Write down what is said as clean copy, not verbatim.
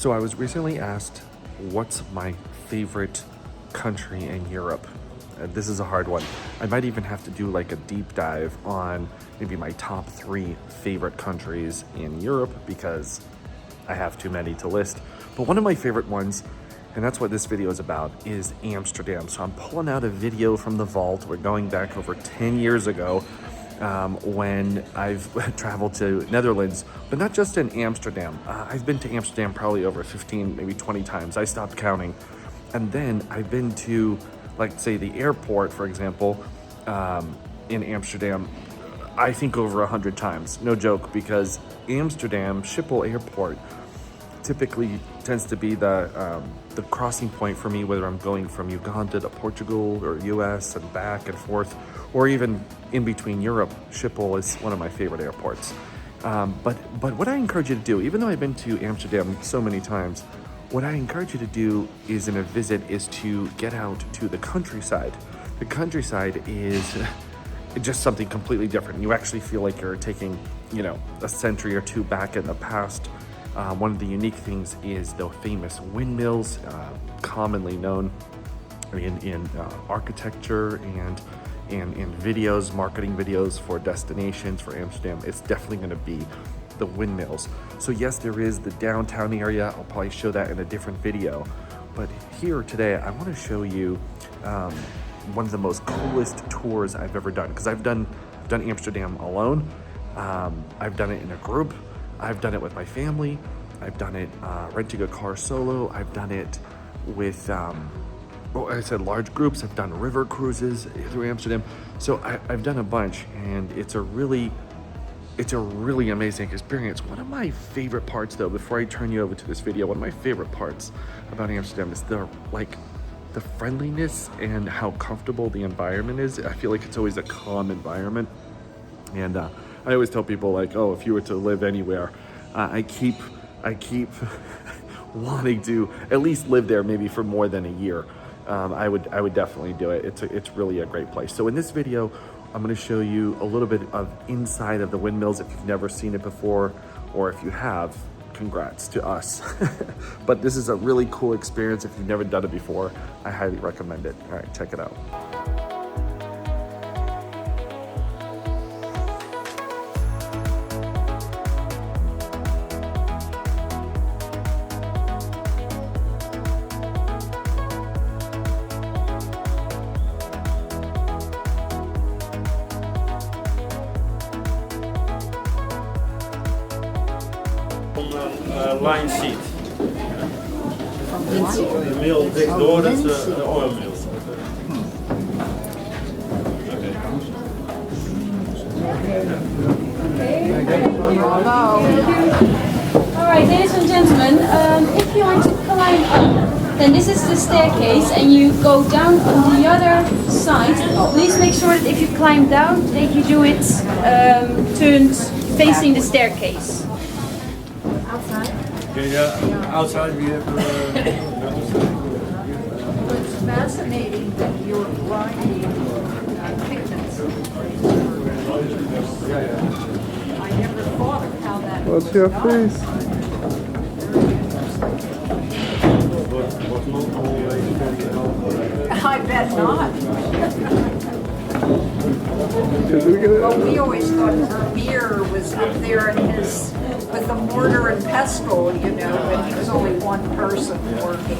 So I was recently asked, what's my favorite country in Europe? This is a hard one. I might even have to do like a deep dive on maybe my top 3 favorite countries in Europe because I have too many to list. But one of my favorite ones, and that's what this video is about, is Amsterdam. So I'm pulling out a video from the vault. We're going back over 10 years ago when I've traveled to Netherlands, but not just in Amsterdam. I've been to Amsterdam probably over 15, maybe 20 times. I stopped counting. And then I've been to, like, say, the airport, for example, in Amsterdam, I think over 100 times. No joke, because Amsterdam Schiphol Airport typically tends to be the crossing point for me, whether I'm going from Uganda to Portugal or US and back and forth, or even in between Europe. Schiphol is one of my favorite airports. But what I encourage you to do, even though I've been to Amsterdam so many times, what I encourage you to do is in a visit is to get out to the countryside. The countryside is just something completely different. You actually feel like you're taking, a century or two back in the past. One of the unique things is the famous windmills, commonly known in architecture and in videos, marketing videos for destinations for Amsterdam. It's definitely going to be the windmills. So yes, there is the downtown area. I'll probably show that in a different video. But here today, I want to show you one of the most coolest tours I've ever done. Because I've done Amsterdam alone. I've done it in a group. I've done it with my family. I've done it renting a car solo. I've done it with, I said large groups. I've done river cruises through Amsterdam. So I've done a bunch, and it's a really amazing experience. One of my favorite parts, though, before I turn you over to this video, one of my favorite parts about Amsterdam is the friendliness and how comfortable the environment is. I feel like it's always a calm environment. And I always tell people, like, oh, if you were to live anywhere, I keep wanting to at least live there maybe for more than a year. I would definitely do it. It's really a great place. So in this video, I'm going to show you a little bit of inside of the windmills if you've never seen it before, or if you have, congrats to us. But this is a really cool experience. If you've never done it before, I highly recommend it. All right, check it out. Line seat. The mill next door, that's the oil mill. All right, ladies and gentlemen, if you want to climb up, then this is the staircase, and you go down on the other side. Please make sure that if you climb down, that you do it turned facing the staircase. Okay, outside we have It's fascinating that you're grinding pigments. I never thought of how that was What's your done. face? I bet not. Did we get it? Well, we always thought Vermeer was up there in with the mortar and pestle, but he was only one person working.